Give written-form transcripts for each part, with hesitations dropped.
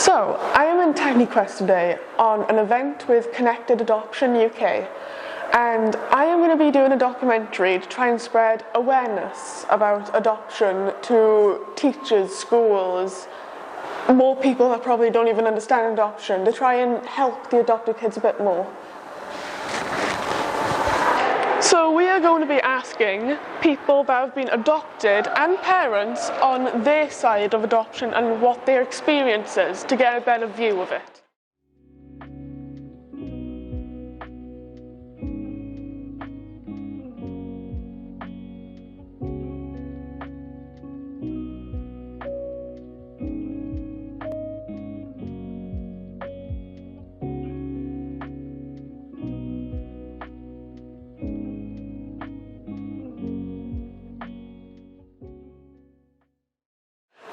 So, I am in TechniQuest today on an event with Connected Adoption UK, and I am going to be doing a documentary to try and spread awareness about adoption to teachers, schools, more people that probably don't even understand adoption, to try and help the adopted kids a bit more. So we are going to be asking people that have been adopted and parents on their side of adoption and what their experience is to get a better view of it.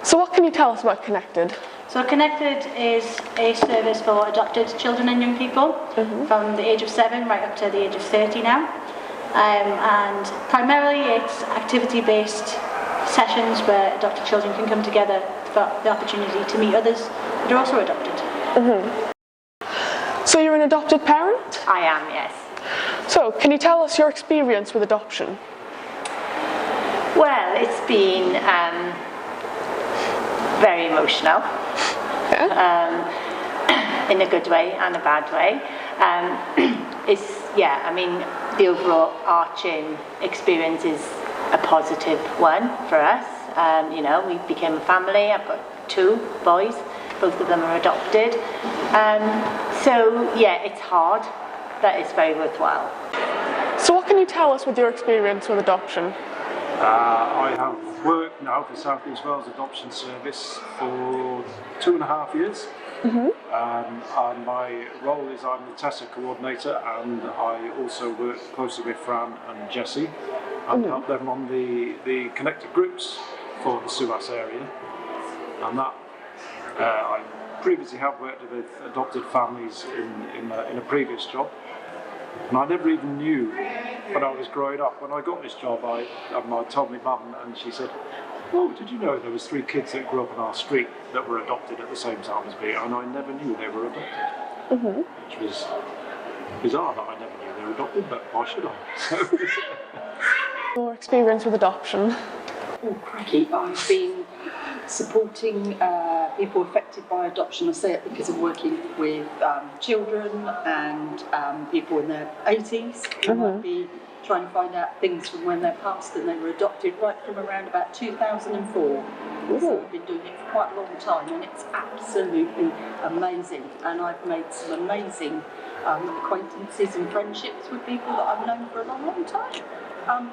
So what can you tell us about Connected? So Connected is a service for adopted children and young people from the age of 7 right up to the age of 30 now. And primarily it's activity-based sessions where adopted children can come together for the opportunity to meet others that are also adopted. So you're an adopted parent? I am, yes. So can you tell us your experience with adoption? Well, it's been very emotional, in a good way and a bad way. The overall arching experience is a positive one for us. We became a family. I've got 2 boys, both of them are adopted. It's hard, but it's very worthwhile. So what can you tell us with your experience with adoption? I have worked now for South East Wales Adoption Service for 2.5 years. And my role is I'm the TESA coordinator, and I also work closely with Fran and Jessie and help them on the connected groups for the SUAS area. And that I previously have worked with adopted families in a previous job. And I never even knew when I was growing up. When I got this job, I told my mum, and she said, "Oh, did you know there was 3 kids that grew up on our street that were adopted at the same time as me?" And I never knew they were adopted, which was bizarre that I never knew they were adopted. But why should I? Your experience with adoption? Oh, crikey! I've been supporting people affected by adoption. I say it because I'm working with children and people in their 80s who might be trying to find out things from when they're past and they were adopted right from around about 2004. So I've been doing it for quite a long time, and it's absolutely amazing. And I've made some amazing acquaintances and friendships with people that I've known for a long, long time.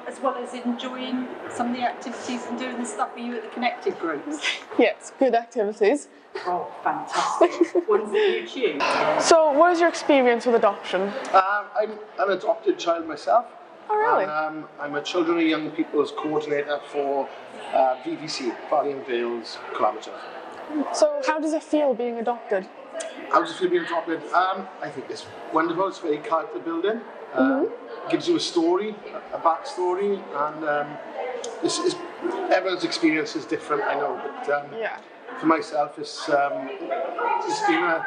As well as enjoying some of the activities and doing the stuff for you at the connected groups. Yes, good activities. Oh, fantastic. Ones that you choose. So what is your experience with adoption? I'm an adopted child myself. Oh, really? And, I'm a Children and Young People's Coordinator for VVC, Valiant Vales Collaborative. So how does it feel being adopted? How does it feel being adopted? I think it's wonderful. It's very character building. Gives you a story, a backstory, and everyone's experience is different, I know, but for myself it's been a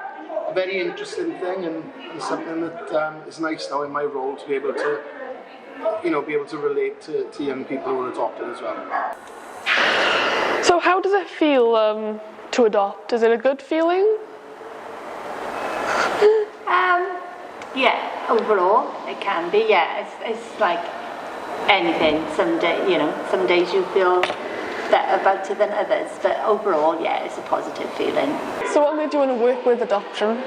very interesting thing, and something that is nice now in my role to be able to relate to young people who are adopted as well. So how does it feel to adopt? Is it a good feeling? Overall it can be. It's like anything. Some days you feel better about it than others, but overall, it's a positive feeling. So what made you want to work with adoption?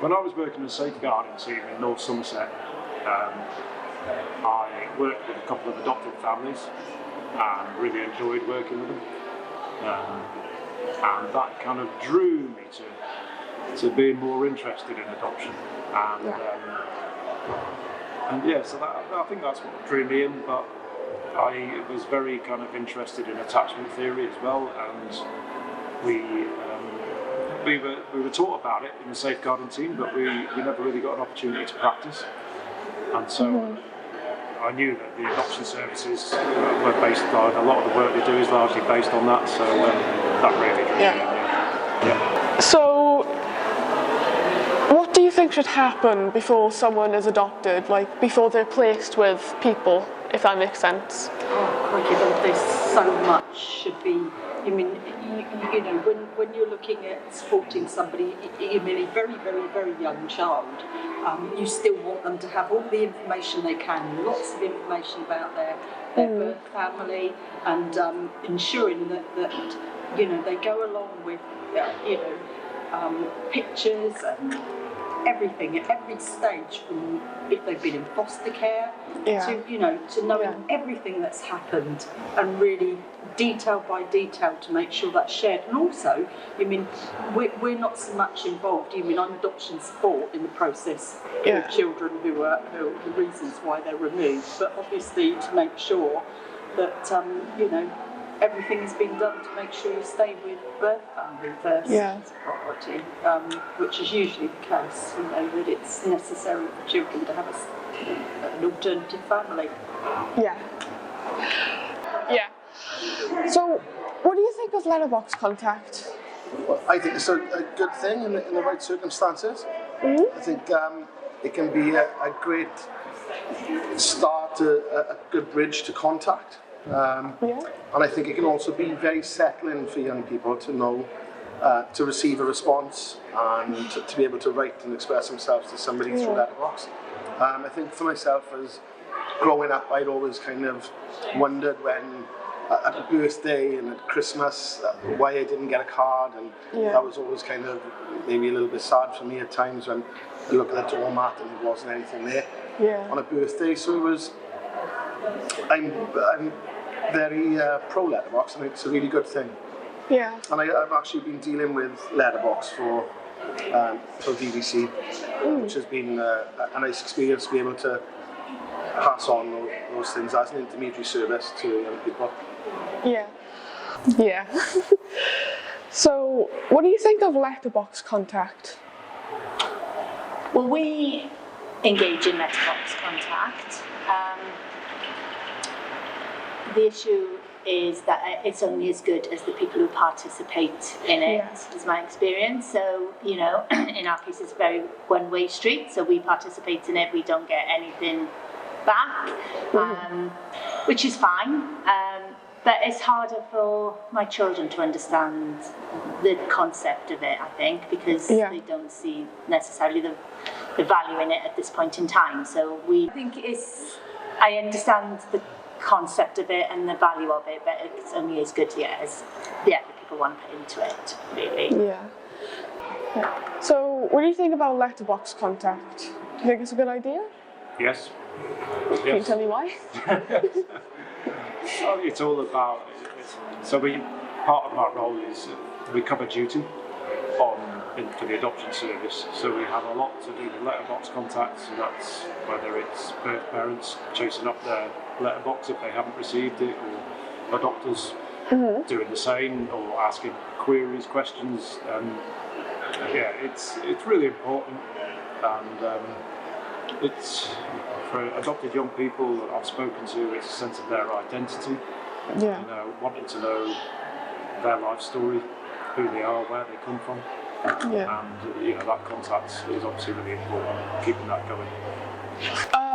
When I was working in a safeguarding team in North Somerset, I worked with a couple of adopted families and really enjoyed working with them. And that kind of drew me to being more interested in adoption. So I think that's what drew me in, but I was very kind of interested in attachment theory as well, and we were taught about it in the safeguarding team, but we never really got an opportunity to practice. And so I knew that the adoption services were based on, a lot of the work we do is largely based on that, so that really drew me in, yeah. So, what do you think should happen before someone is adopted, like before they're placed with people, if that makes sense? Oh, crikey, there's so much should be. I mean, you know, when you're looking at supporting somebody, you mean a very, very, very young child, you still want them to have all the information they can, lots of information about their birth family, and ensuring that you know they go along with you know pictures and everything at every stage, from if they've been in foster care to, you know, to knowing everything that's happened, and really detail by detail to make sure that's shared. And also, I mean, we're not so much involved. I mean, I'm adoption support in the process with children who are the reasons why they're removed, but obviously to make sure that you know, everything has been done to make sure you stay with birth family first as a priority, which is usually the case, you know, that it's necessary for children to have an alternative family. Yeah. So, what do you think of letterbox contact? Well, I think it's a good thing in the right circumstances. I think it can be a great start, a good bridge to contact. And I think it can also be very settling for young people to know, to receive a response and to be able to write and express themselves to somebody through letterbox. I think for myself, as growing up, I'd always kind of wondered when at a birthday and at Christmas why I didn't get a card, and that was always kind of maybe a little bit sad for me at times when I look at the doormat and there wasn't anything there on a birthday. So it was, I'm very pro letterbox, and it's a really good thing. And I've actually been dealing with letterbox for BBC, which has been a nice experience to be able to pass on those things as an intermediary service to young people. So, what do you think of letterbox contact? Well, we engage in letterbox contact. The issue is that it's only as good as the people who participate in it, is my experience. So, you know, in our case, it's a very one-way street. So we participate in it, we don't get anything back, which is fine. But it's harder for my children to understand the concept of it, I think, because they don't see necessarily the value in it at this point in time. So I think I understand the concept of it and the value of it, but it's only as good as the people want to put into it, really. So, what do you think about letterbox contact? Do you think it's a good idea? Yes. Can you tell me why? It's all about, so part of my role is we cover duty for the adoption service, so we have a lot to do with letterbox contacts, and that's whether it's birth parents chasing up their letterbox if they haven't received it, or adopters doing the same, or asking queries, questions. It's really important, and it's for adopted young people that I've spoken to, it's a sense of their identity, you know, wanting to know their life story, who they are, where they come from, and you know, that contact is obviously really important, keeping that going.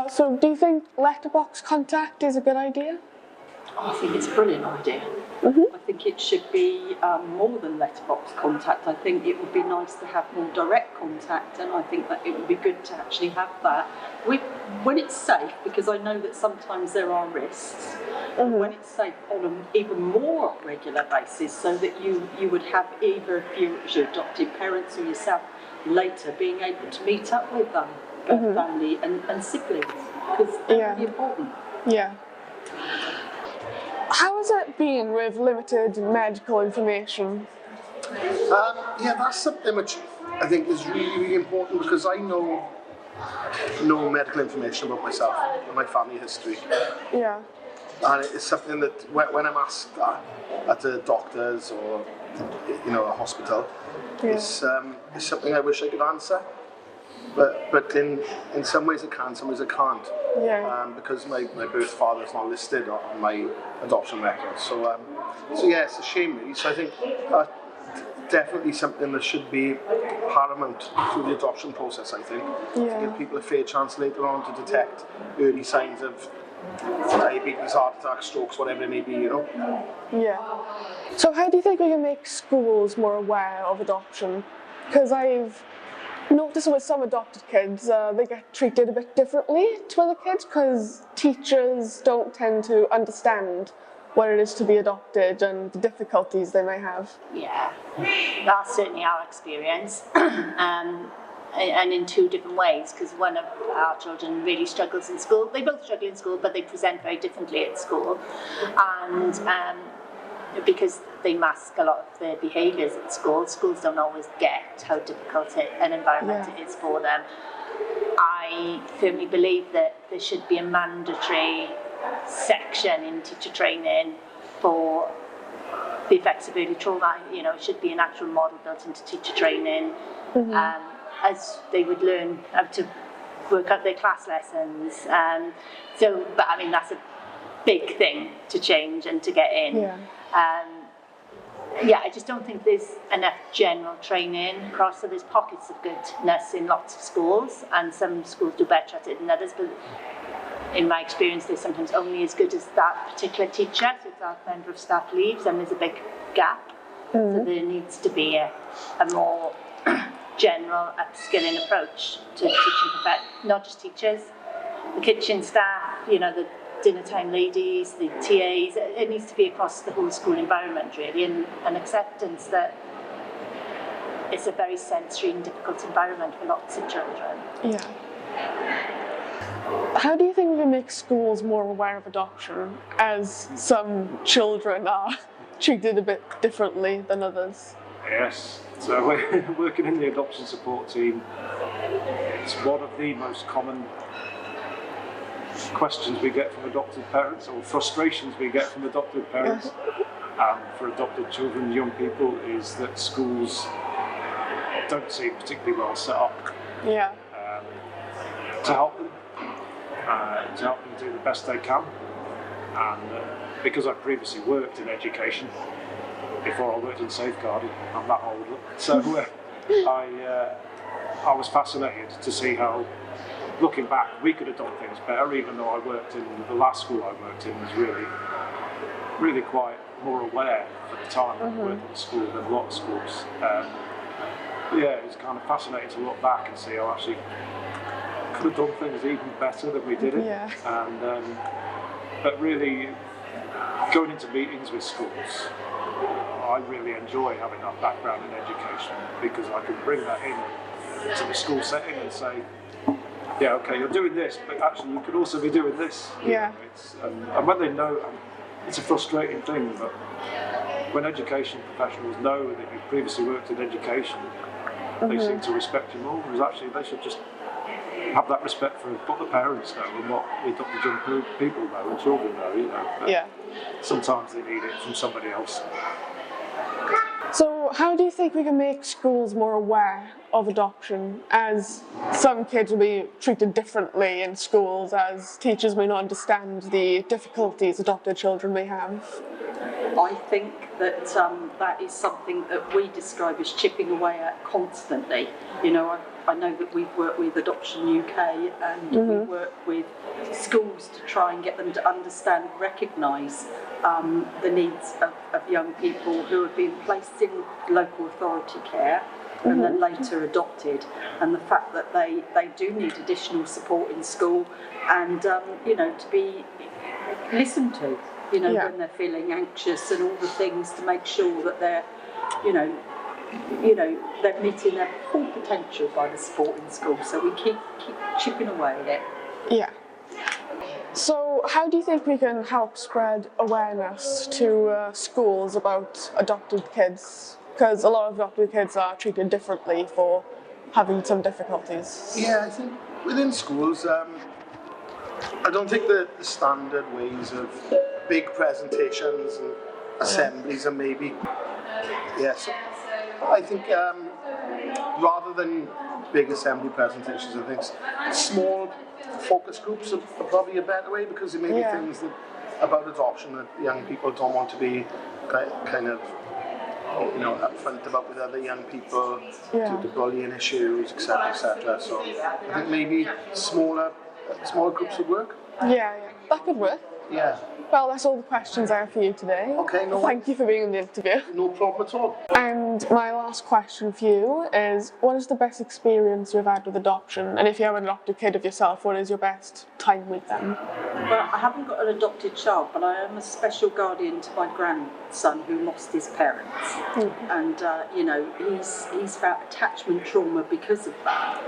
So do you think letterbox contact is a good idea? I think it's a brilliant idea. I think it should be more than letterbox contact. I think it would be nice to have more direct contact, and I think that it would be good to actually have that when it's safe, because I know that sometimes there are risks, when it's safe on an even more regular basis, so that you would have either of your adopted parents or yourself later being able to meet up with them, family and siblings, because they're really important. How has it been with limited medical information? That's something which I think is really, really important, because I know no medical information about myself and my family history. And it's something that when I'm asked that at a doctor's or, you know, a hospital, it's something I wish I could answer. but in some ways it can, some ways it can't. Yeah. Because my birth father's not listed on my adoption record. So yeah, it's a shame really. So I think definitely something that should be paramount through the adoption process, I think. Yeah. To give people a fair chance later on to detect early signs of diabetes, heart attacks, strokes, whatever it may be, you know. Yeah. So how do you think we can make schools more aware of adoption? Because I've noticed with some adopted kids, they get treated a bit differently to other kids because teachers don't tend to understand what it is to be adopted and the difficulties they may have. Yeah, that's certainly our experience. And in two different ways, because one of our children really struggles in school. They both struggle in school, but they present very differently at school. And because they mask a lot of their behaviours at school, schools don't always get how difficult an environment it is for them. I firmly believe that there should be a mandatory section in teacher training for the effects of early trauma. You know, it should be an actual model built into teacher training. As they would learn how to work out their class lessons. But I mean, that's a big thing to change and to get in. I just don't think there's enough general training across. So there's pockets of goodness in lots of schools, and some schools do better at it than others. But in my experience, they're sometimes only as good as that particular teacher. So if that member of staff leaves, then there's a big gap. So there needs to be a more general upskilling approach to teaching, not just teachers, the kitchen staff, you know, the dinner time ladies, the TAs. It needs to be across the whole school environment really, and an acceptance that it's a very sensory and difficult environment for lots of children. Yeah. How do you think we can make schools more aware of adoption, as some children are treated a bit differently than others? Yes. So we're working in the adoption support team. It's one of the most common questions we get from adopted parents, or frustrations we get from adopted parents, for adopted children and young people, is that schools don't seem particularly well set up to help them do the best they can. And because I previously worked in education, before I worked in safeguarding, I'm that old. So I was fascinated to see how, looking back, we could have done things better, even though I worked in the last school I worked in was really quite more aware at the time of working in school than a lot of schools. It was kind of fascinating to look back and see how actually could have done things even better than we did it. And but really going into meetings with schools, I really enjoy having that background in education, because I can bring that in to the school setting and say, yeah, okay, you're doing this, but actually you could also be doing this. Yeah. And when they know, it's a frustrating thing, but when education professionals know that you've previously worked in education, they seem to respect you more. Whereas actually they should just have that respect for what the parents know and what the adopted young people know and children know, you know. But sometimes they need it from somebody else. So how do you think we can make schools more aware of adoption, as some kids will be treated differently in schools, as teachers may not understand the difficulties adopted children may have? I think that that is something that we describe as chipping away at constantly. You know, I know that we've worked with Adoption UK and we work with schools to try and get them to understand, recognise the needs of young people who have been placed in local authority care and then later adopted, and the fact that they do need additional support in school, and you know, to be listened to, you know, when they're feeling anxious, and all the things to make sure that they're, you know, they're meeting their full potential by the support in school. So we keep chipping away at it. Yeah. So how do you think we can help spread awareness to schools about adopted kids? Because a lot of adopted kids are treated differently for having some difficulties. Yeah, I think within schools, I don't think the standard ways of big presentations and assemblies are maybe, so I think rather than big assembly presentations and things. Small focus groups are probably a better way, because there may be things that about adoption that young people don't want to be kind of upfront about with other young people due to bullying issues, etc., etc. So I think maybe smaller groups would work. Yeah, that could work. Yeah. Well, that's all the questions I have for you today. Okay, Thank you for being in the interview. No problem at all. And my last question for you is, what is the best experience you've had with adoption? And if you have an adopted kid of yourself, what is your best time with them? Well, I haven't got an adopted child, but I am a special guardian to my grandson who lost his parents. And, he's felt attachment trauma because of that.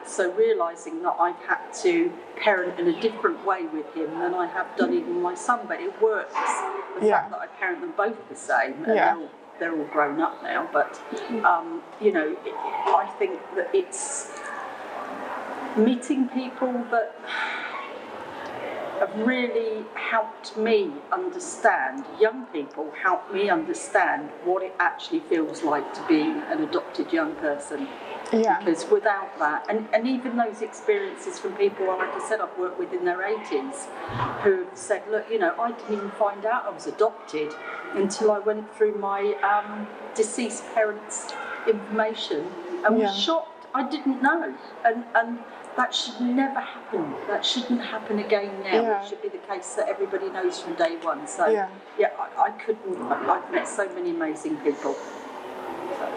So realising that I've had to parent in a different way with him than I have done even my son, but it works. The fact that I parent them both the same, and they're all grown up now, but, I think that it's meeting people that have really helped me understand, young people help me understand what it actually feels like to be an adopted young person. Yeah. Because without that, and even those experiences from people, like I said, I've worked with in their 80s, who've said, look, I didn't even find out I was adopted until I went through my deceased parents' information and was shocked. I didn't know. And that should never happen. That shouldn't happen again now. Yeah. It should be the case that everybody knows from day one. So, I couldn't. I've met so many amazing people.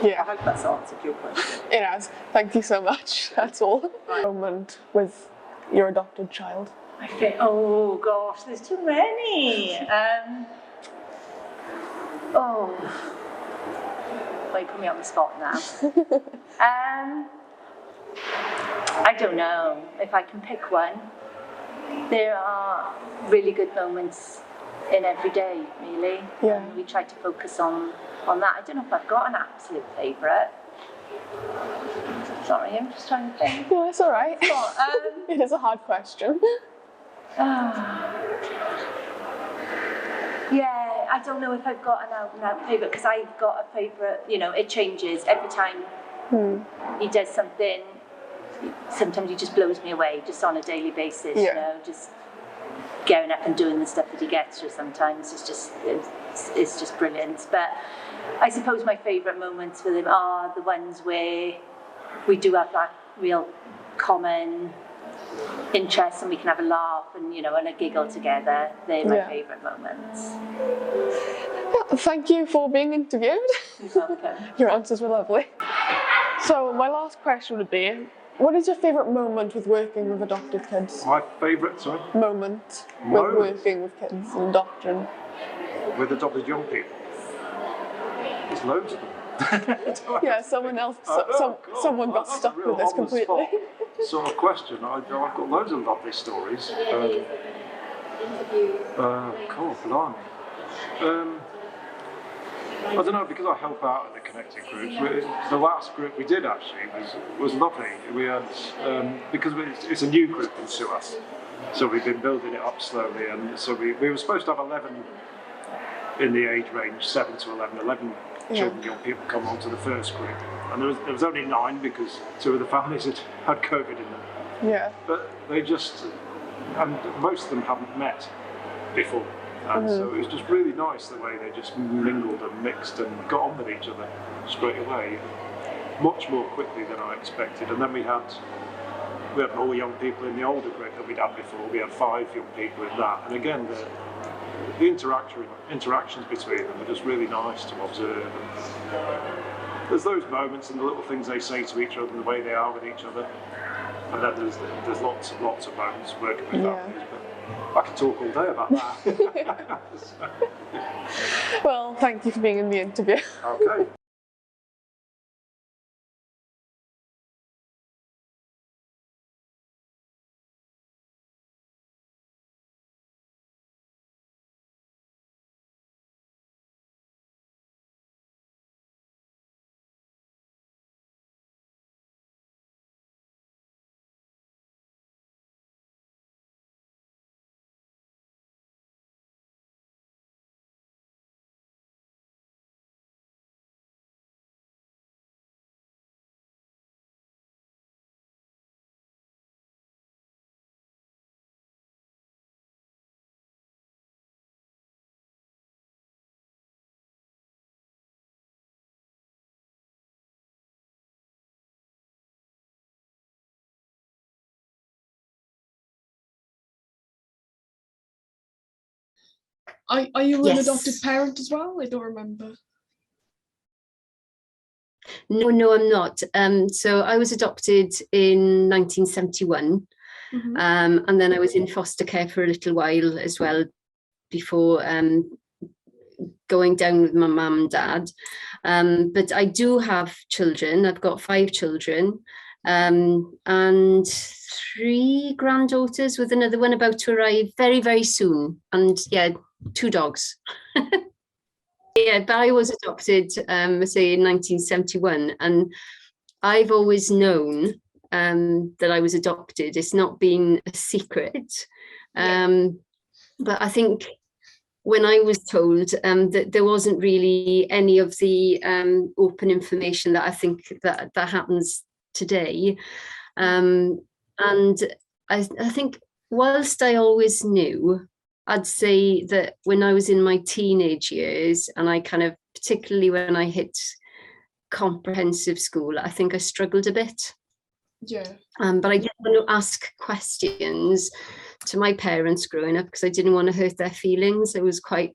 So I hope that's answered your question. It has. Thank you so much. That's all. Moment with your adopted child. I think, oh gosh, there's too many. Well, you put me on the spot now. I don't know if I can pick one. There are really good moments in every day, really. Yeah. And we try to focus on that. I don't know if I've got an absolute favourite. Sorry, I'm just trying to think. Yeah, it's all right. It is a hard question. Yeah, I don't know if I've got an out-and-out favourite, because I've got a favourite, it changes every time he does something. Sometimes he just blows me away, just on a daily basis, just going up and doing the stuff that he gets through sometimes. It's just brilliant. But I suppose my favourite moments with him are the ones where we do have that real common interest and we can have a laugh and and a giggle together. They're my favourite moments. Well, thank you for being interviewed. You're welcome. Your answers were lovely. So my last question would be, what is your favourite moment with working with adopted kids? My favourite, Moment with working with kids and adoption. With adopted young people. There's loads of them. Yeah, someone got stuck with this completely. Sort of question. I've got loads of lovely stories. Cool, blimey. I don't know, because I help out at the connected groups. The last group we did actually was lovely. We had because it's a new group into us, so we've been building it up slowly, and so we were supposed to have 11 in the age range 7 to 11 children, young people come onto the first group, and there was only 9 because 2 of the families had COVID in them. Yeah. But and most of them haven't met before. And so it was just really nice the way they just mingled and mixed and got on with each other straight away, much more quickly than I expected. And then we had more young people in the older group than we'd had before. We had 5 young people in that. And again, the interactions between them are just really nice to observe. And there's those moments and the little things they say to each other and the way they are with each other. And then there's lots and lots of moments working with families. I could talk all day about that. Well, thank you for being in the interview. Okay. Are you an Yes. adopted parent as well? I don't remember. No, I'm not. So I was adopted in 1971, and then I was in foster care for a little while as well before going down with my mum and dad. But I do have children. I've got 5 children, and 3 granddaughters, with another one about to arrive very, very soon. And yeah, 2 dogs. Yeah, but I was adopted, say in 1971, and I've always known that I was adopted. It's not been a secret. But I think when I was told that there wasn't really any of the open information that I think that happens today. And I think whilst I always knew, I'd say that when I was in my teenage years, and I kind of, particularly when I hit comprehensive school, I think I struggled a bit. Yeah. But I didn't want to ask questions to my parents growing up because I didn't want to hurt their feelings. I was quite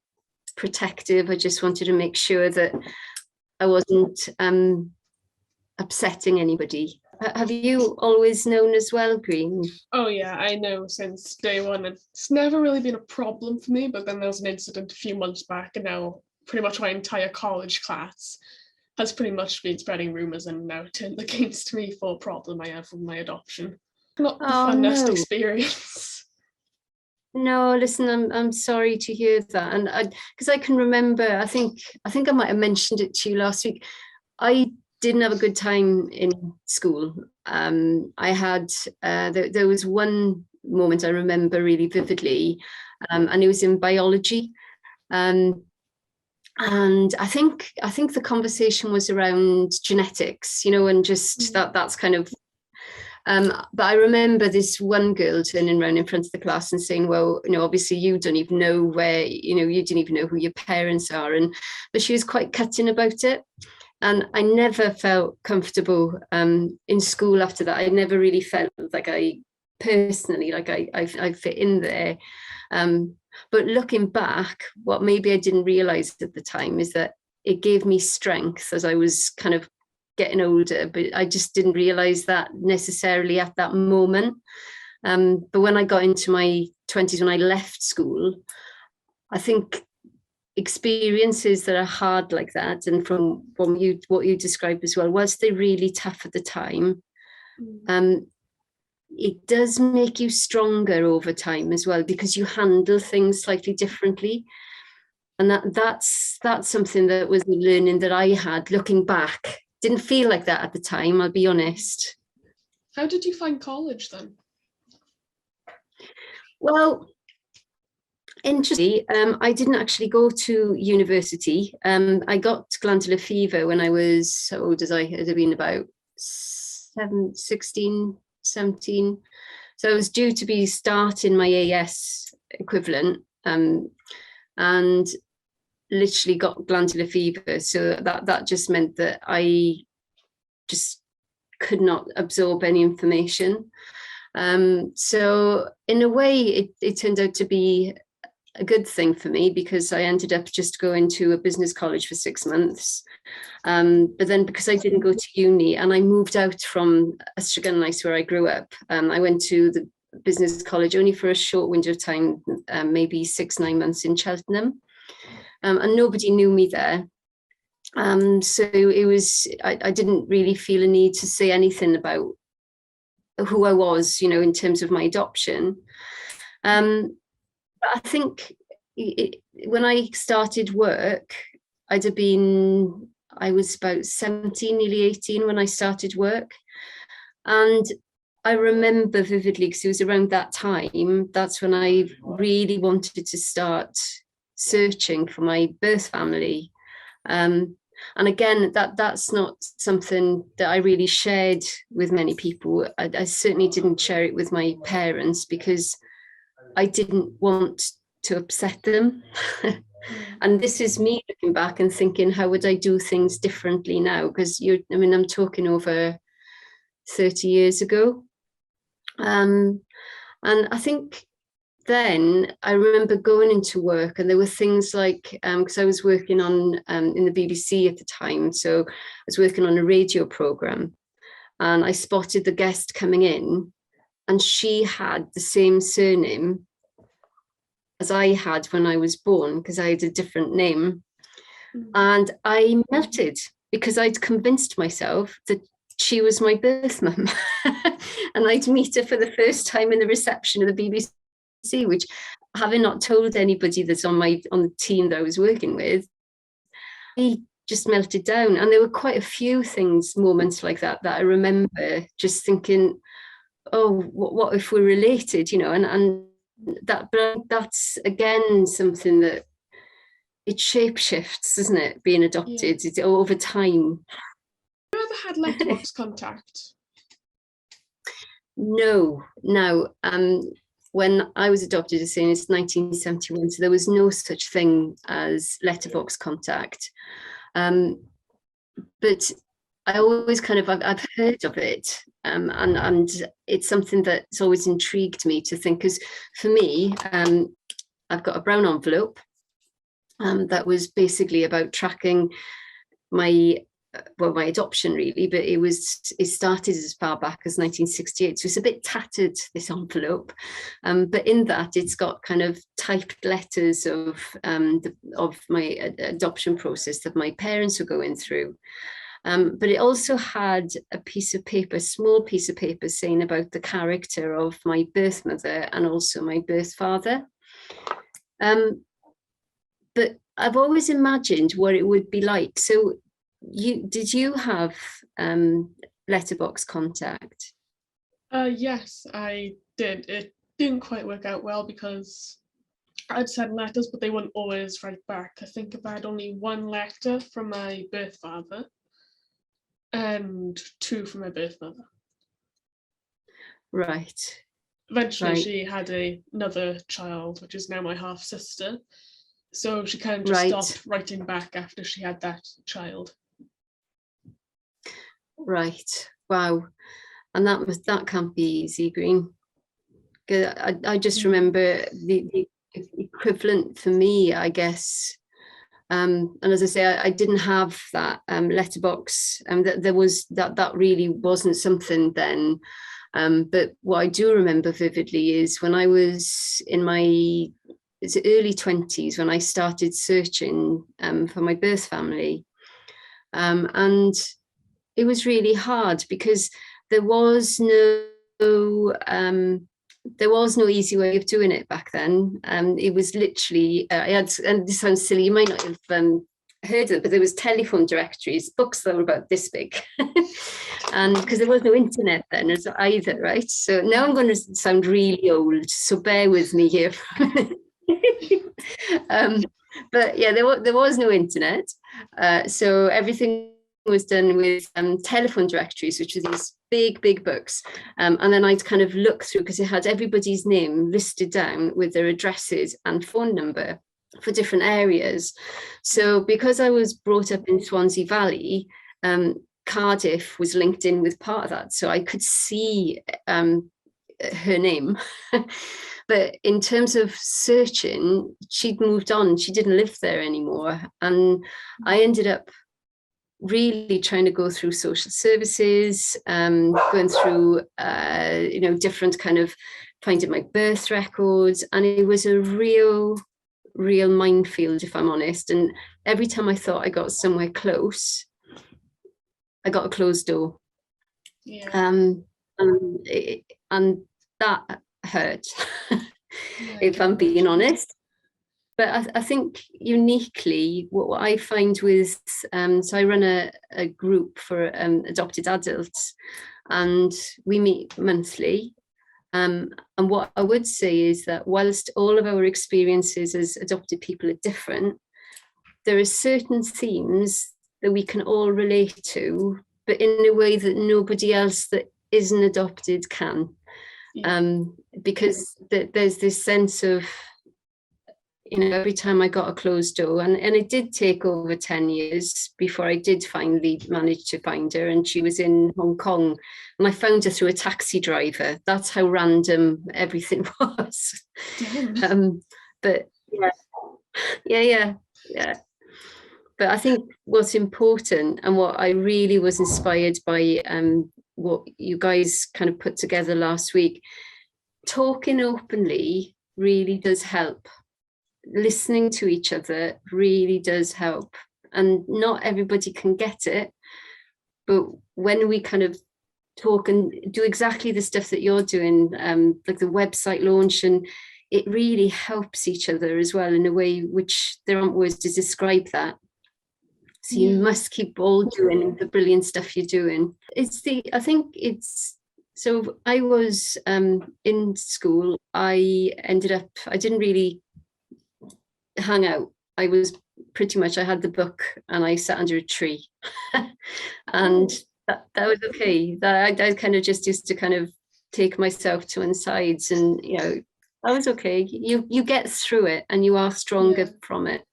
protective. I just wanted to make sure that I wasn't upsetting anybody. Have you always known as well, Green? Oh yeah, I know since day one. It's never really been a problem for me, but then there was an incident a few months back, and now pretty much my entire college class has pretty much been spreading rumours and now turned against me for a problem I have with my adoption. Not the funnest experience. No, listen, I'm sorry to hear that, and because I can remember, I think I might have mentioned it to you last week. I didn't have a good time in school. I had there was one moment I remember really vividly, and it was in biology, and I think the conversation was around genetics, and just that's kind of. But I remember this one girl turning around in front of the class and saying, well, obviously you don't even know where, you didn't even know who your parents are. But she was quite cutting about it. And I never felt comfortable in school after that. I never really felt like I fit in there. But looking back, what maybe I didn't realize at the time is that it gave me strength as I was kind of getting older, but I just didn't realize that necessarily at that moment. But when I got into my 20s, when I left school, I think experiences that are hard like that, and from what you described as well, whilst they're really tough at the time, it does make you stronger over time as well, because you handle things slightly differently. And that's something that was the learning that I had looking back. Didn't feel like that at the time, I'll be honest. How did you find college then? Well, interestingly, I didn't actually go to university. I got glandular fever when I was, how old was I? It had been about 16, 17. So I was due to be starting my AS equivalent, and literally got glandular fever. So that just meant that I just could not absorb any information. So in a way, it turned out to be a good thing for me, because I ended up just going to a business college for 6 months. But then because I didn't go to uni and I moved out from Astragunlais where I grew up, I went to the business college only for a short window of time, maybe 6-9 months in Cheltenham. And nobody knew me there. So it was, I didn't really feel a need to say anything about who I was, in terms of my adoption. But I think when I started work, I was about 17, nearly 18 when I started work. And I remember vividly, because it was around that time, that's when I really wanted to start searching for my birth family. And again, that's not something that I really shared with many people. I certainly didn't share it with my parents because I didn't want to upset them. And this is me looking back and thinking, how would I do things differently now? Because I'm talking over 30 years ago. And I think then I remember going into work, and there were things like, because I was working on in the BBC at the time, so I was working on a radio program, and I spotted the guest coming in, and she had the same surname as I had when I was born, because I had a different name. And I melted, because I'd convinced myself that she was my birth mum. And I'd meet her for the first time in the reception of the BBC, which, having not told anybody that's on the team that I was working with, I just melted down. And there were quite a few moments like that I remember just thinking, oh, what if we're related, and that's again something that it shapeshifts, doesn't it? Being adopted, it's over time. Have you ever had letterbox contact? No. When I was adopted, as soon as 1971, so there was no such thing as letterbox contact. But I always I've heard of it, and it's something that's always intrigued me to think, because for me, I've got a brown envelope that was basically about tracking my adoption, really, but it started as far back as 1968, so it's a bit tattered, this envelope, but in that it's got kind of typed letters of my adoption process that my parents were going through, but it also had a small piece of paper saying about the character of my birth mother and also my birth father. But I've always imagined what it would be like. So did you have letterbox contact? Yes, I did. It didn't quite work out well, because I'd send letters, but they wouldn't always write back. I think I've had only one letter from my birth father and 2 from my birth mother. Right. Eventually, she had another child, which is now my half sister. So she kind of just stopped writing back after she had that child. Right. Wow. And that can't be easy, Green. I just remember the equivalent for me, I guess. And as I say, I didn't have that letterbox, and there was that really wasn't something then. But what I do remember vividly is when I was in my early 20s, when I started searching for my birth family, and it was really hard, because there was no easy way of doing it back then. It was literally, and this sounds silly, you might not have heard of it, but there was telephone directories, books that were about this big, and because there was no internet then either, right? So now I'm going to sound really old, so bear with me here. But yeah, there was no internet, so everything was done with telephone directories, which are these big books, and then I'd kind of look through, because it had everybody's name listed down with their addresses and phone number for different areas. So because I was brought up in Swansea Valley, Cardiff was linked in with part of that, so I could see her name. But in terms of searching, she'd moved on, she didn't live there anymore, and I ended up really trying to go through social services, going through different kind of finding my birth records, and it was a real minefield, if I'm honest. And every time I thought I got somewhere close, I got a closed door. Yeah. And that hurt, if I'm being honest. But I think uniquely, what I find with, so I run a group for adopted adults, and we meet monthly. And what I would say is that whilst all of our experiences as adopted people are different, there are certain themes that we can all relate to, but in a way that nobody else that isn't adopted can. Because there's this sense of every time I got a closed door, and it did take over 10 years before I did finally manage to find her, and she was in Hong Kong, and I found her through a taxi driver. That's how random everything was. But yeah. But I think what's important, and what I really was inspired by, what you guys kind of put together last week, talking openly really does help. Listening to each other really does help, and not everybody can get it, but when we kind of talk and do exactly the stuff that you're doing, like the website launch, and it really helps each other as well in a way which there aren't words to describe that. So you must keep all doing the brilliant stuff you're doing. So I was in school, I didn't really hang out. I had the book and I sat under a tree and that was okay. I kind of just used to kind of take myself to one side, and that was okay. You get through it and you are stronger from it.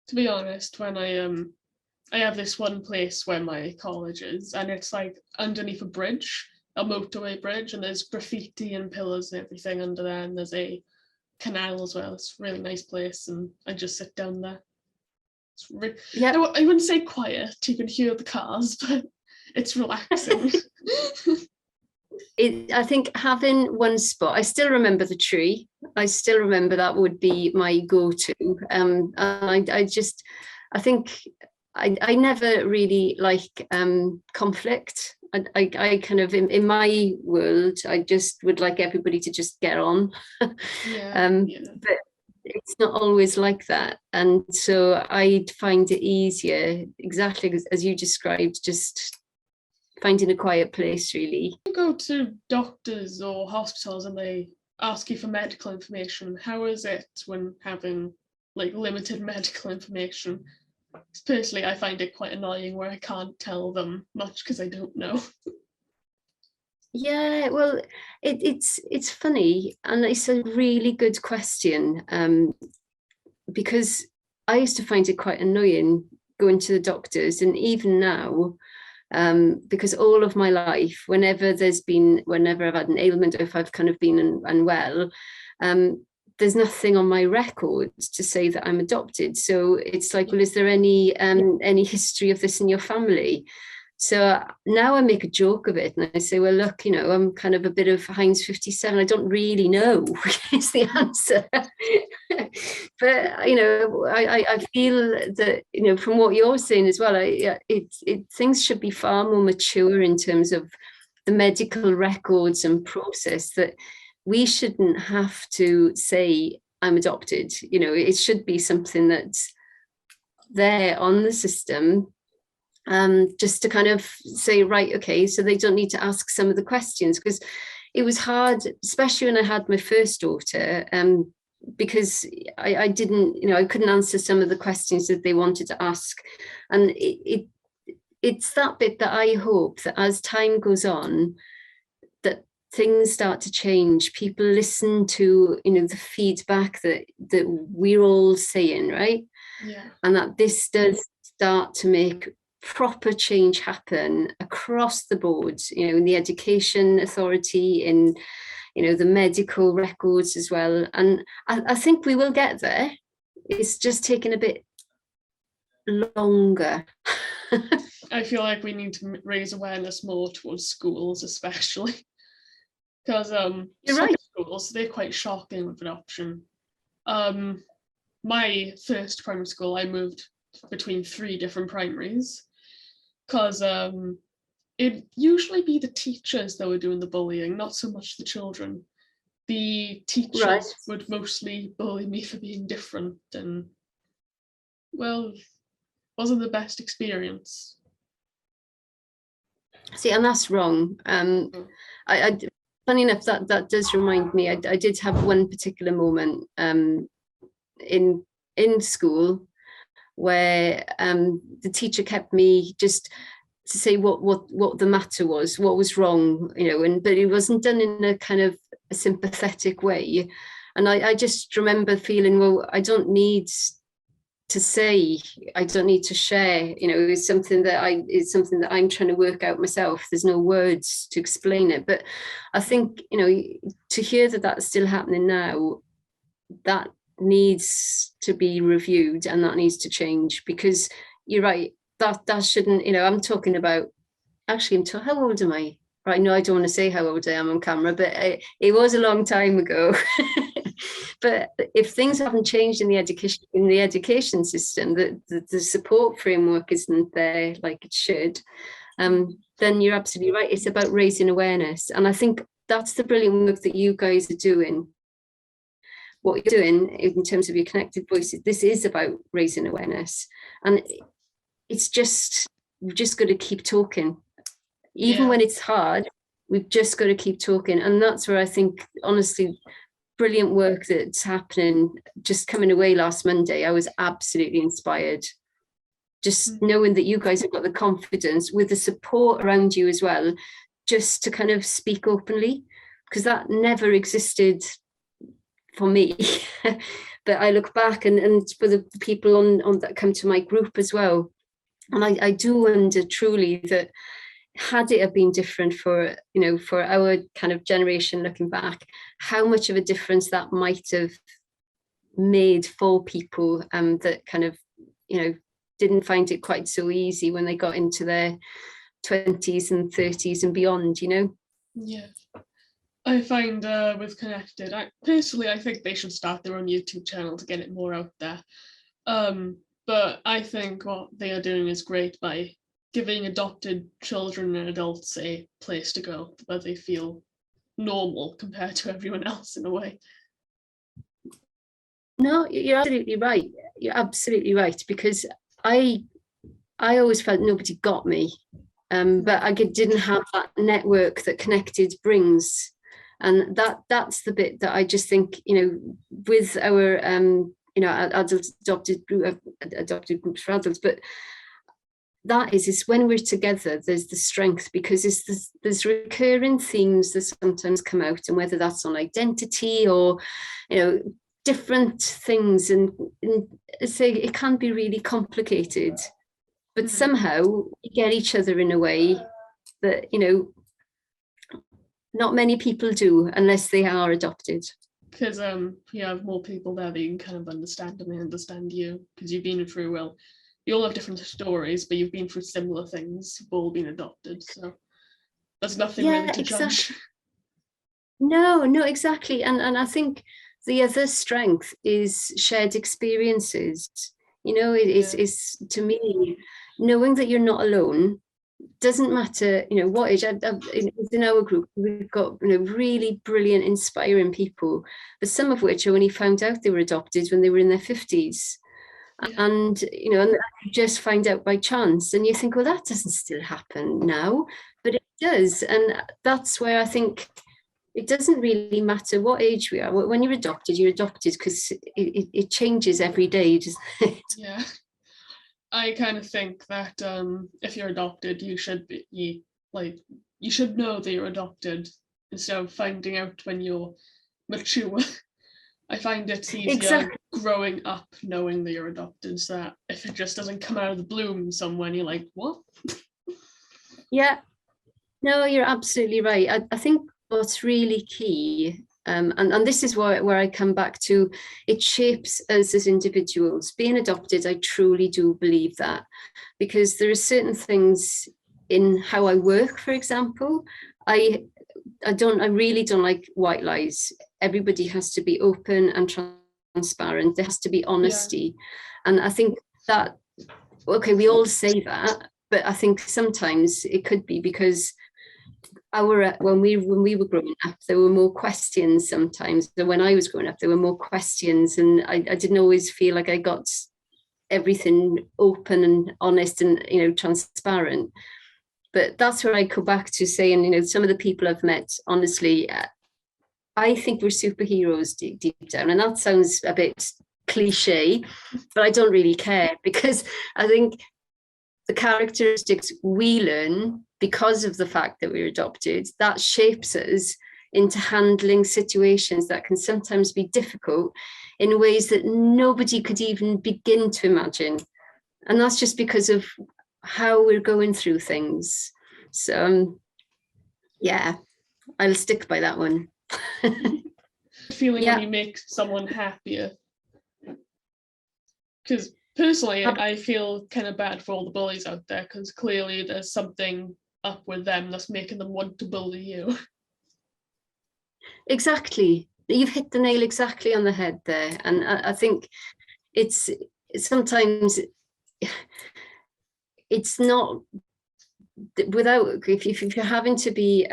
To be honest, when I have this one place where my college is, and it's like underneath a bridge, a motorway bridge, and there's graffiti and pillars and everything under there, and there's a canal as well. It's a really nice place, and I just sit down there. I wouldn't say quiet, you can hear the cars, but it's relaxing. I think having one spot, I still remember the tree. I still remember that would be my go-to. And I think I never really like conflict. I kind of, in my world, I just would like everybody to just get on. But it's not always like that. And so I find it easier, exactly as you described, just finding a quiet place, really. You go to doctors or hospitals and they ask you for medical information. How is it when having like limited medical information? Personally, I find it quite annoying where I can't tell them much because I don't know. Yeah, well, it's funny, and it's a really good question, because I used to find it quite annoying going to the doctors, and even now, because all of my life, whenever I've had an ailment, or if I've kind of been unwell, there's nothing on my records to say that I'm adopted. So it's like, well, is there any history of this in your family? So now I make a joke of it and I say, well, look, I'm kind of a bit of Heinz 57. I don't really know is the answer. But, I feel that, from what you're saying as well, things should be far more mature in terms of the medical records and process, that we shouldn't have to say I'm adopted. It should be something that's there on the system, just to kind of say, right, okay, so they don't need to ask some of the questions, because it was hard, especially when I had my first daughter, because I didn't, I couldn't answer some of the questions that they wanted to ask. And it's that bit that I hope that as time goes on, that things start to change. People listen to, the feedback that we're all saying, right? Yeah. And that this does start to make proper change happen across the board, in the education authority, in, the medical records as well. And I think we will get there. It's just taking a bit longer. I feel like we need to raise awareness more towards schools, especially. Because schools, they're quite shocking with adoption. My first primary school, I moved between 3 different primaries, because it'd usually be the teachers that were doing the bullying, not so much the children. The teachers would mostly bully me for being different, and, well, wasn't the best experience. See, and that's wrong. Funny enough, that does remind me, I did have one particular moment in school where the teacher kept me just to say what the matter was, what was wrong, but it wasn't done in a kind of a sympathetic way. And I just remember feeling, well, I don't need to say, I don't need to share, you know, it's something that I'm trying to work out myself. There's no words to explain it. But I think, you know, to hear that that's still happening now, that needs to be reviewed and that needs to change, because you're right, that shouldn't, you know, I'm talking about, actually, how old am I? Right, no, I don't want to say how old I am on camera, but it was a long time ago. But if things haven't changed in the education system, the support framework isn't there like it should, then you're absolutely right. It's about raising awareness. And I think that's the brilliant work that you guys are doing. What you're doing in terms of your connected voices, this is about raising awareness. And it's just, we've just got to keep talking. Even when it's hard, we've just got to keep talking. And that's where I think, honestly, brilliant work that's happening. Just coming away last Monday, I was absolutely inspired. Just knowing that you guys have got the confidence with the support around you as well, just to kind of speak openly, because that never existed for me. But I look back and for the people on that come to my group as well, and I do wonder truly that, had it have been different for, you know, for our kind of generation looking back, how much of a difference that might have made for people that kind of, you know, didn't find it quite so easy when they got into their 20s and 30s and beyond, you know? Yeah. I find with Connected, personally, I think they should start their own YouTube channel to get it more out there. But I think what they are doing is great by giving adopted children and adults a place to go where they feel normal compared to everyone else in a way. No, you're absolutely right. You're absolutely right, because I always felt nobody got me, but I didn't have that network that Connected brings. And that's the bit that I just think, you know, with our, you know, adopted groups for adults, but that is when we're together, there's the strength, because there's recurring themes that sometimes come out, and whether that's on identity or, you know, different things, and say it can be really complicated, but somehow we get each other in a way that, you know, not many people do unless they are adopted. Because you have more people there that you can kind of understand, and they understand you, because you've been through, well, you all have different stories, but you've been through similar things. You've all been adopted, so there's nothing really to judge. No, exactly. And I think the other strength is shared experiences. You know, it is to me, knowing that you're not alone. Doesn't matter, you know, what age. In our group, we've got, you know, really brilliant, inspiring people, but some of which only found out they were adopted when they were in their 50s. And, you know, and you just find out by chance, and you think, well, that doesn't still happen now, but it does. And that's where I think it doesn't really matter what age we are. When you're adopted because it changes every day, doesn't it? Yeah. I kind of think that if you're adopted, you should know that you're adopted instead of finding out when you're mature. I find it's easier growing up knowing that you're adopted, so that if it just doesn't come out of the blue somewhere, you're like, what? Yeah, no, you're absolutely right. I think what's really key, and this is where I come back to, it shapes us as individuals. Being adopted, I truly do believe that, because there are certain things in how I work, for example, I really don't like white lies. Everybody has to be open and transparent. There has to be honesty. Yeah. And I think that, okay, we all say that, but I think sometimes it could be because when we were growing up, there were more questions sometimes. So when I was growing up, there were more questions, and I didn't always feel like I got everything open and honest and, you know, transparent. But that's where I go back to saying, you know, some of the people I've met, honestly, I think we're superheroes deep down. And that sounds a bit cliche, but I don't really care, because I think the characteristics we learn because of the fact that we're adopted, that shapes us into handling situations that can sometimes be difficult in ways that nobody could even begin to imagine. And that's just because of how we're going through things. So, yeah, I'll stick by that one. Feeling when you make someone happier. Because personally, I feel kind of bad for all the bullies out there, because clearly there's something up with them that's making them want to bully you. Exactly. You've hit the nail exactly on the head there. And I think it's sometimes it's not without, if you're having to be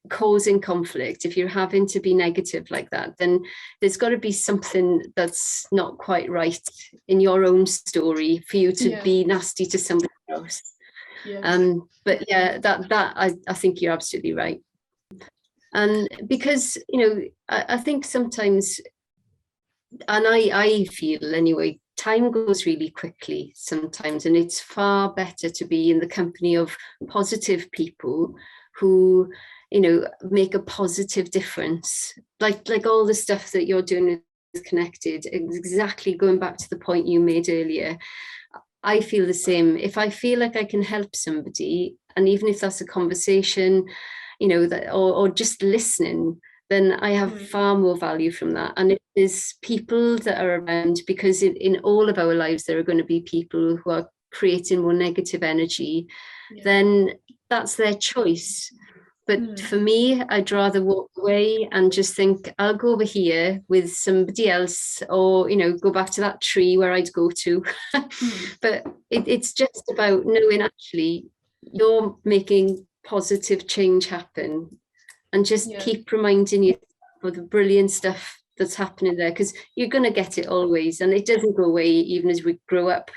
causing conflict, if you're having to be negative like that, then there's got to be something that's not quite right in your own story for you to be nasty to somebody else. But yeah, that I think you're absolutely right. And because, you know, I think sometimes, and I feel anyway, time goes really quickly sometimes, and it's far better to be in the company of positive people who, you know, make a positive difference, like all the stuff that you're doing is connected. Exactly, going back to the point you made earlier, I feel the same. If I feel like I can help somebody, and even if that's a conversation, you know, that or just listening, then I have far more value from that. And it is people that are around, because in all of our lives there are going to be people who are creating more negative energy, then that's their choice. But for me, I'd rather walk away and just think, I'll go over here with somebody else, or, you know, go back to that tree where I'd go to. But it's just about knowing actually you're making positive change happen, and just keep reminding you of the brilliant stuff that's happening there, because you're going to get it always, and it doesn't go away even as we grow up.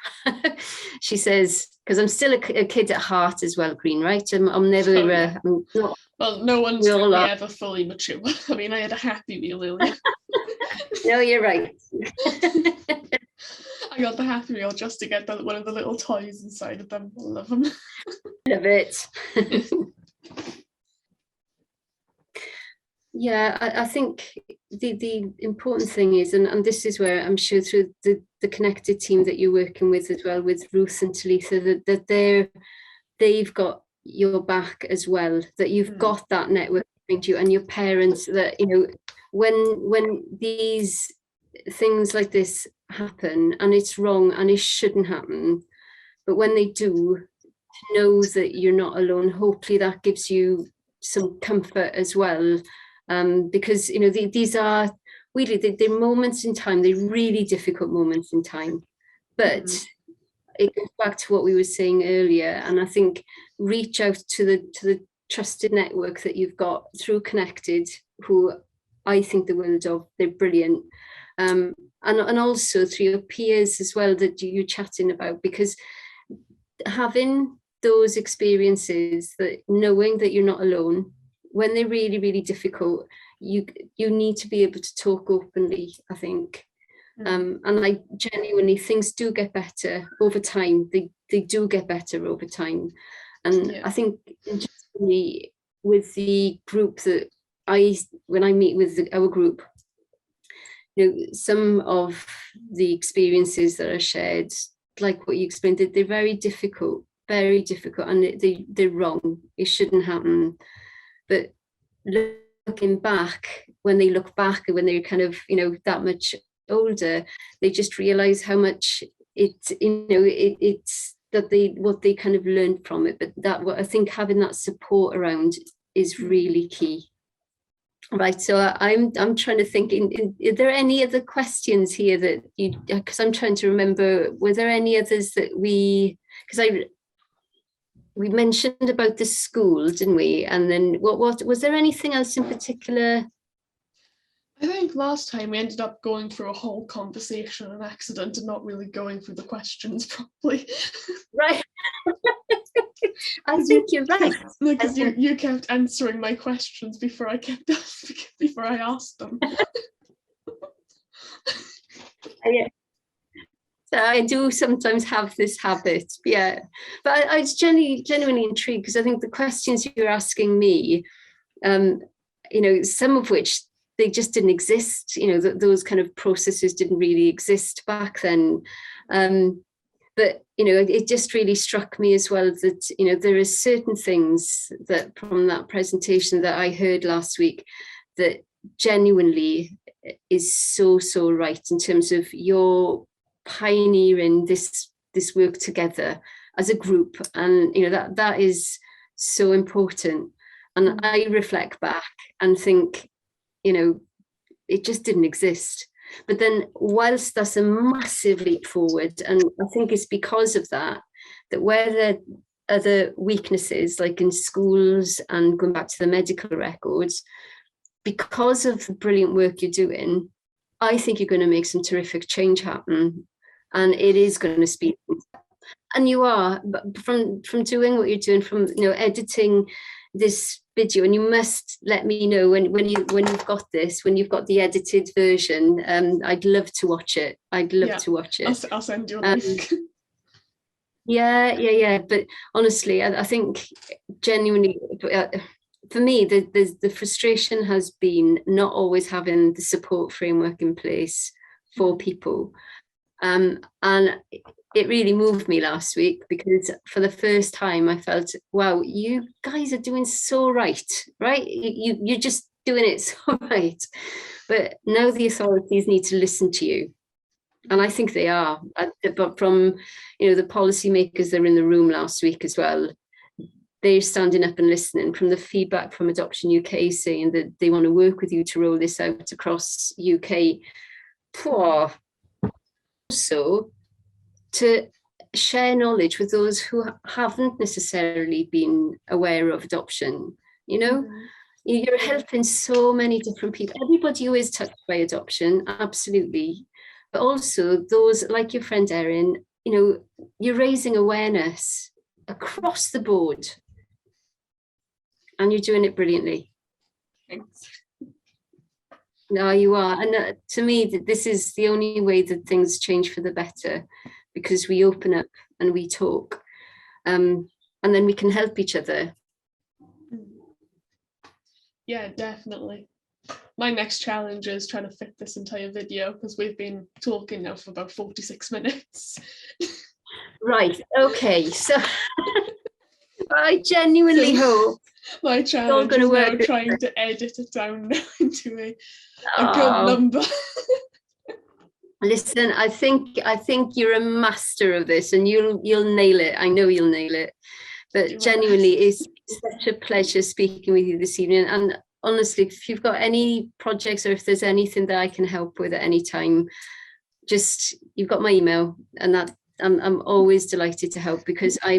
She says, because I'm still a kid at heart as well, Green, right? I'm never I'm not, well, no one's really ever fully mature. I mean, I had a Happy Meal earlier. No, you're right. I got the Happy Meal just to get one of the little toys inside of them. I love them. Love it. Yeah, I think the important thing is, and this is where I'm sure through the connected team that you're working with as well, with Ruth and Talitha, that they've got your back as well, that you've got that network behind you, and your parents, that, you know, when these things like this happen, and it's wrong and it shouldn't happen, but when they do, know that you're not alone. Hopefully that gives you some comfort as well. Because, you know, these are really, they're moments in time, they're really difficult moments in time. But it goes back to what we were saying earlier, and I think reach out to the trusted network that you've got through Connected, who I think the world of. They're brilliant. And also through your peers as well that you're chatting about, because having those experiences, that knowing that you're not alone when they're really, really difficult, you need to be able to talk openly, I think. And I genuinely, things do get better over time. They do get better over time. And I think with the group that when I meet with our group, you know, some of the experiences that are shared, like what you explained, they're very difficult, and they're wrong. It shouldn't happen. But looking back, when they look back, and when they're kind of, you know, that much older, they just realize how much it's that what they kind of learned from it. But that, what I think, having that support around is really key. Right, so I'm trying to think, are there any other questions here that you, because I'm trying to remember, were there any others that we mentioned about the school, didn't we? And then what was there anything else in particular? I think last time we ended up going through a whole conversation on accident and not really going through the questions properly. Right. I think you're right. Because you kept answering my questions before I asked them. Yeah. So I do sometimes have this habit, yeah. But I was genuinely intrigued, because I think the questions you're asking me, some of which they just didn't exist. Those kind of processes didn't really exist back then. But it just really struck me as well that there are certain things that from that presentation that I heard last week that genuinely is so right in terms of your pioneering this work together as a group, and that is so important. And I reflect back and think, it just didn't exist. But then whilst that's a massive leap forward, and I think it's because of that where there are other weaknesses, like in schools and going back to the medical records, because of the brilliant work you're doing, I think you're going to make some terrific change happen, and it is going to speed things up. And you are, but from doing what you're doing, from editing this video, and you must let me know when you've got this, when you've got the edited version. I'd love to watch it. I'll send you a link. Yeah. But honestly, I think genuinely, for me, the frustration has been not always having the support framework in place for people. And it really moved me last week, because for the first time I felt, wow, you guys are doing so right? You're just doing it so right. But now the authorities need to listen to you. And I think they are. But from, the policymakers that were in the room last week as well, they're standing up and listening. From the feedback from Adoption UK saying that they want to work with you to roll this out across UK. Also, to share knowledge with those who haven't necessarily been aware of adoption. You're helping so many different people. Everybody who is touched by adoption, absolutely. But also those like your friend Erin, you're raising awareness across the board, and you're doing it brilliantly. Thanks. No, you are. And to me, this is the only way that things change for the better, because we open up and we talk, and then we can help each other. Yeah, definitely. My next challenge is trying to fit this entire video, because we've been talking now for about 46 minutes. Right, okay, so I genuinely hope my challenge is now trying to edit it down into a good number. Listen, I think you're a master of this, and you'll nail it. I know you'll nail it. But genuinely, it's such a pleasure speaking with you this evening. And honestly, if you've got any projects, or if there's anything that I can help with at any time, you've got my email, and that I'm always delighted to help, because I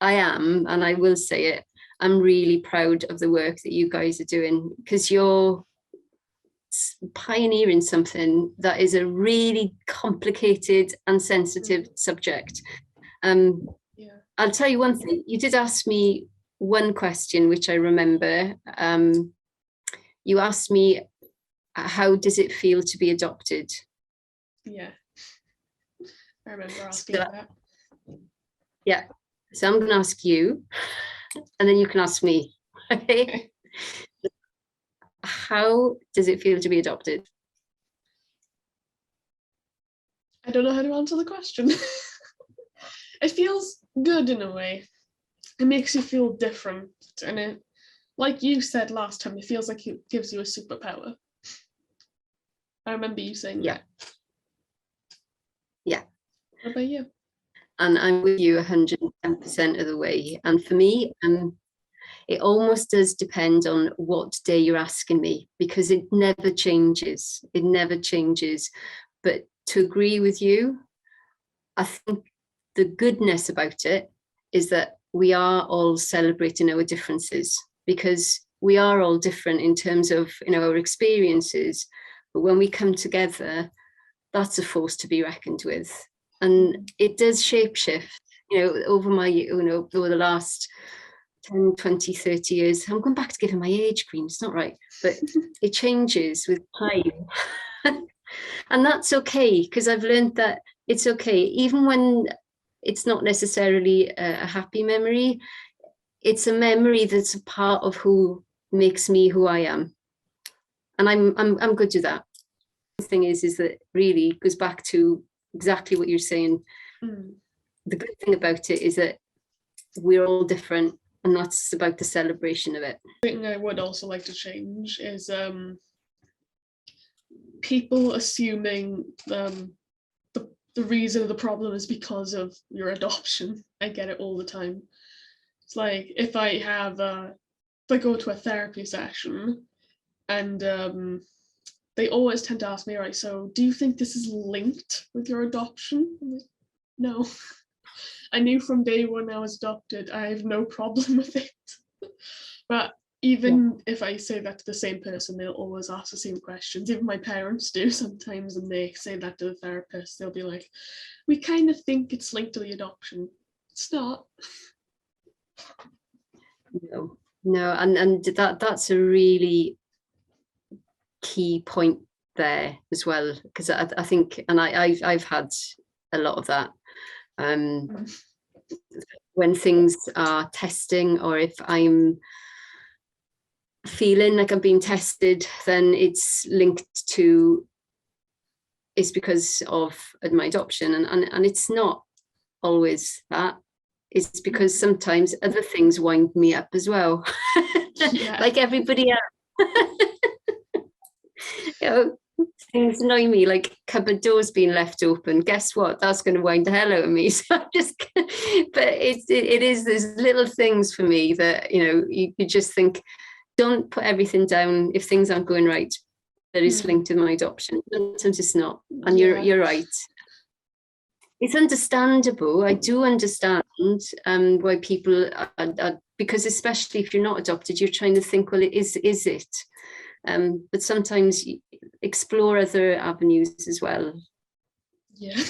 am, and I will say it, I'm really proud of the work that you guys are doing, because you're pioneering something that is a really complicated and sensitive subject. I'll tell you one thing. You did ask me one question, which I remember. You asked me, how does it feel to be adopted? Yeah, I remember asking that. Yeah, so I'm going to ask you, and then you can ask me. Okay. How does it feel to be adopted? I don't know how to answer the question. It feels good in a way. It makes you feel different, and it, like you said last time, it feels like it gives you a superpower. I remember you saying that. Yeah. What about you? And I'm with you 110% of the way. And for me, it almost does depend on what day you're asking me, because it never changes. It never changes. But to agree with you, I think the goodness about it is that we are all celebrating our differences, because we are all different in terms of our experiences. But when we come together, that's a force to be reckoned with. And it does shapeshift, over over the last 10, 20, 30 years. I'm going back to giving my age, Green, it's not right. But it changes with time. And that's okay, because I've learned that it's okay. Even when it's not necessarily a happy memory, it's a memory that's a part of who makes me who I am. and I'm good with that. The thing is that really goes back to exactly what you're saying. The good thing about it is that we're all different, and that's about the celebration of it. The thing I would also like to change is people assuming the reason of the problem is because of your adoption. I get it all the time. It's like if I go to a therapy session and they always tend to ask me, right, so do you think this is linked with your adoption? I'm like, no. I knew from day one I was adopted. I have no problem with it. But even if I say that to the same person, they'll always ask the same questions. Even my parents do sometimes, and they say that to the therapist. They'll be like, we kind of think it's linked to the adoption. It's not. No, and that's a really key point there as well, because I think, and I've had a lot of that. When things are testing, or if I'm feeling like I'm being tested, then it's because of my adoption, and it's not always that. It's because sometimes other things wind me up as well. Like everybody else. You know, things annoy me, like cupboard doors being left open. Guess what? That's going to wind the hell out of me. So I'm just, but it is these little things for me that, you know, you just think, don't put everything down if things aren't going right. That is linked to my adoption. Sometimes it's not, and you're right. It's understandable. I do understand why people are, because especially if you're not adopted, you're trying to think, well, is it? But sometimes you explore other avenues as well. Yeah.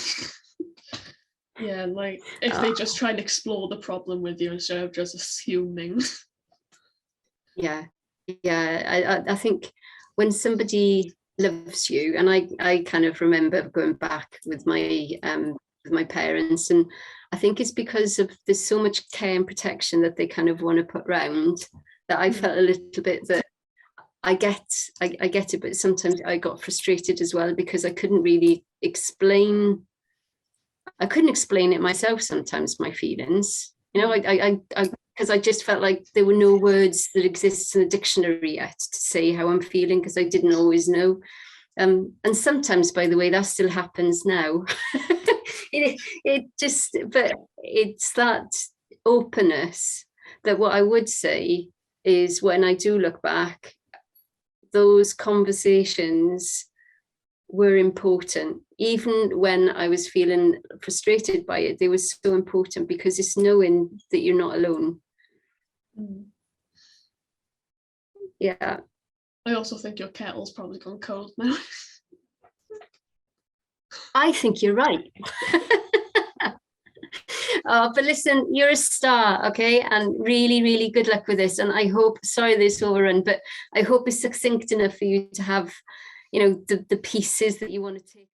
Yeah, like if they just try and explore the problem with you instead of just assuming. Yeah. I think when somebody loves you, and I kind of remember going back with my parents, and I think it's because of there's so much care and protection that they kind of want to put round, that I felt a little bit that I get it, but sometimes I got frustrated as well because I couldn't really explain it myself sometimes, my feelings, you know, I because I just felt like there were no words that exist in the dictionary yet to say how I'm feeling, because I didn't always know. And sometimes, by the way, that still happens now. But it's that openness that what I would say is, when I do look back, those conversations were important. Even when I was feeling frustrated by it, they were so important, because it's knowing that you're not alone. Yeah. I also think your kettle's probably gone cold now. I think you're right. But listen, you're a star, okay? And really, really good luck with this. And I hope, sorry this overrun, but I hope it's succinct enough for you to have, you know, the pieces that you want to take.